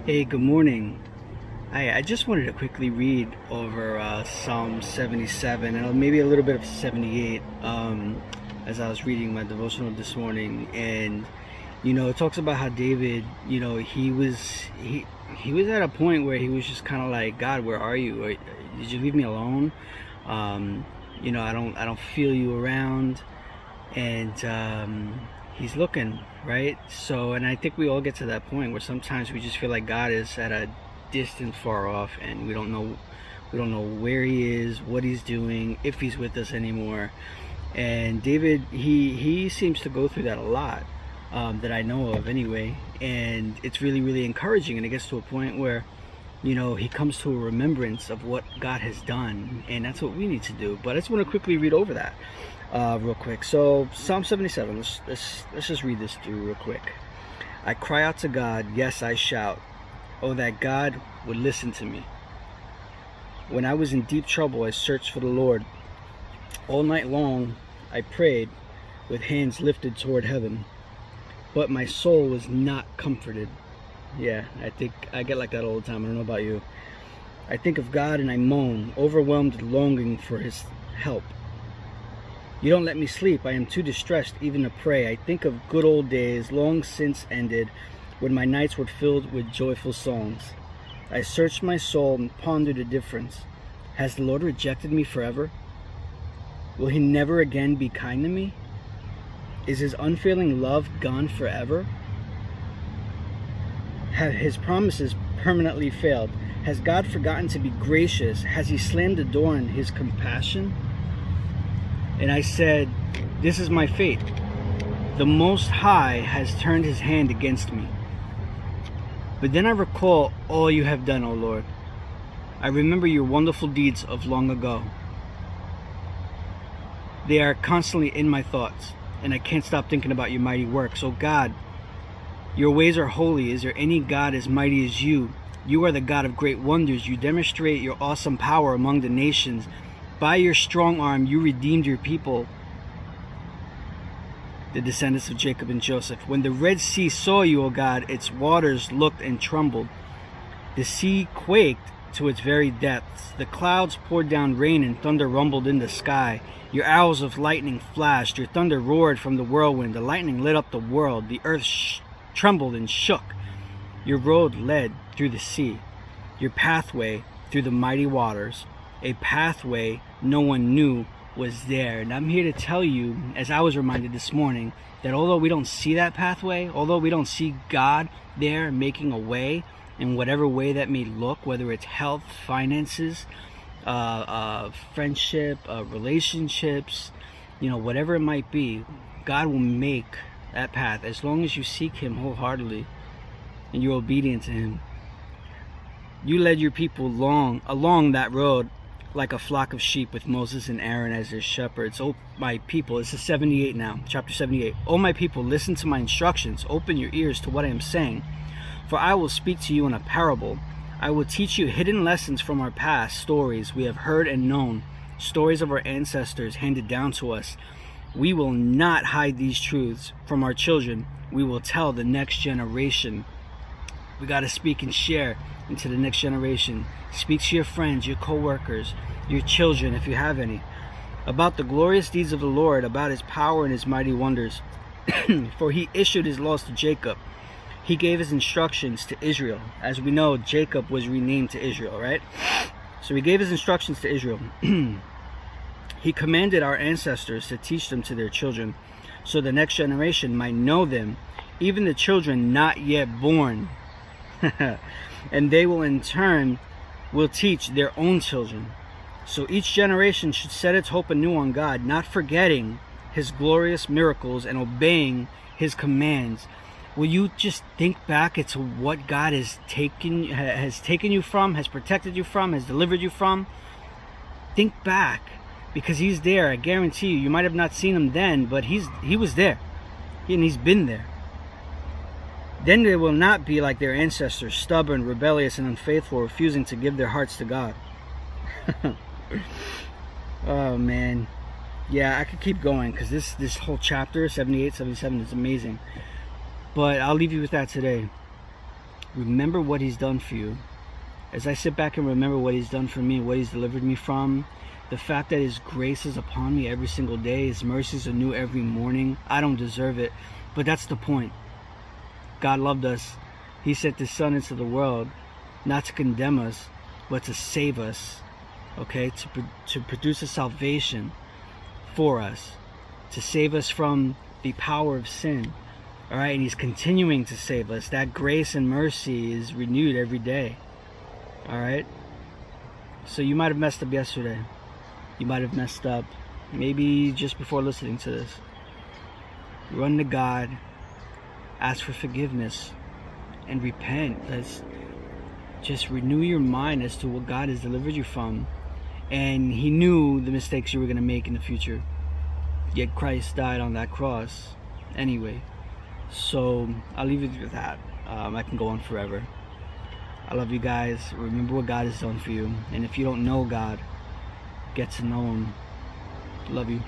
Hey, good morning. I just wanted to quickly read over Psalm 77 and maybe a little bit of 78 as I was reading my devotional this morning. And it talks about how David, he was at a point where he was just kind of like, God, where are you? Did you leave me alone? I don't feel you around. And he's looking, right? So, and I think we all get to that point where sometimes we just feel like God is at a distance far off, and we don't know where he is, what he's doing, if he's with us anymore. And David, he seems to go through that a lot, that I know of anyway. And it's really, really encouraging. And it gets to a point where he comes to a remembrance of what God has done, and that's what we need to do. But I just want to quickly read over that real quick. So Psalm 77, let's just read this through real quick. I cry out to God, yes, I shout, oh, that God would listen to me. When I was in deep trouble, I searched for the Lord. All night long I prayed with hands lifted toward heaven, but my soul was not comforted. Yeah, I think I get like that all the time. I don't know about you. I think of God and I moan, overwhelmed with longing for his help. You don't let me sleep. I am too distressed even to pray. I think of good old days long since ended, when my nights were filled with joyful songs. I searched my soul and pondered the difference. Has the Lord rejected me forever? Will he never again be kind to me? Is his unfailing love gone forever? Have his promises permanently failed? Has God forgotten to be gracious? Has he slammed the door on his compassion? And I said, this is my fate. The Most High has turned his hand against me. But then I recall all you have done, O Lord. I remember your wonderful deeds of long ago. They are constantly in my thoughts, and I can't stop thinking about your mighty works. O God, your ways are holy. Is there any God as mighty as you? You are the God of great wonders. You demonstrate your awesome power among the nations. By your strong arm, you redeemed your people, the descendants of Jacob and Joseph. When the Red Sea saw you, O God, its waters looked and trembled. The sea quaked to its very depths. The clouds poured down rain and thunder rumbled in the sky. Your arrows of lightning flashed. Your thunder roared from the whirlwind. The lightning lit up the world. The earth trembled and shook. Your road led through the sea, your pathway through the mighty waters, a pathway no one knew was there. And I'm here to tell you, as I was reminded this morning, that although we don't see that pathway, although we don't see God there making a way in whatever way that may look, whether it's health, finances, friendship, relationships, whatever it might be, God will make that path as long as you seek him wholeheartedly and you're obedient to him. You led your people along that road like a flock of sheep with Moses and Aaron as their shepherds. Oh, my people, this is 78 now, chapter 78. Oh, my people, listen to my instructions. Open your ears to what I am saying. For I will speak to you in a parable. I will teach you hidden lessons from our past, stories we have heard and known, stories of our ancestors handed down to us. We will not hide these truths from our children. We will tell the next generation. We got to speak and share into the next generation. Speak to your friends, your co-workers, your children, if you have any, about the glorious deeds of the Lord, about his power and his mighty wonders. For he issued his laws to Jacob. He gave his instructions to Israel. As we know, Jacob was renamed to Israel, right? So he gave his instructions to Israel. He commanded our ancestors to teach them to their children, so the next generation might know them, even the children not yet born. And they will in turn teach their own children. So each generation should set its hope anew on God, not forgetting his glorious miracles and obeying his commands. Will you just think back into what God has taken you from, has protected you from, has delivered you from? Think back, because he's there. I guarantee you, you might have not seen him then, but he was there, and he's been there. Then they will not be like their ancestors, stubborn, rebellious, and unfaithful, refusing to give their hearts to God. Oh, man. Yeah, I could keep going, because this whole chapter, 78, 77, is amazing. But I'll leave you with that today. Remember what he's done for you. As I sit back and remember what he's done for me, what he's delivered me from, the fact that his grace is upon me every single day, his mercies are new every morning. I don't deserve it, but that's the point. God loved us. He sent his son into the world, not to condemn us, but to save us, okay? To produce a salvation for us, to save us from the power of sin, all right? And he's continuing to save us. That grace and mercy is renewed every day, all right? So you might have messed up yesterday. You might have messed up maybe just before listening to this. Run to God, ask for forgiveness, and repent. Let's just renew your mind as to what God has delivered you from. And he knew the mistakes you were going to make in the future. Yet Christ died on that cross anyway. So I'll leave it with that. I can go on forever. I love you guys. Remember what God has done for you. And if you don't know God, get to know him. Love you.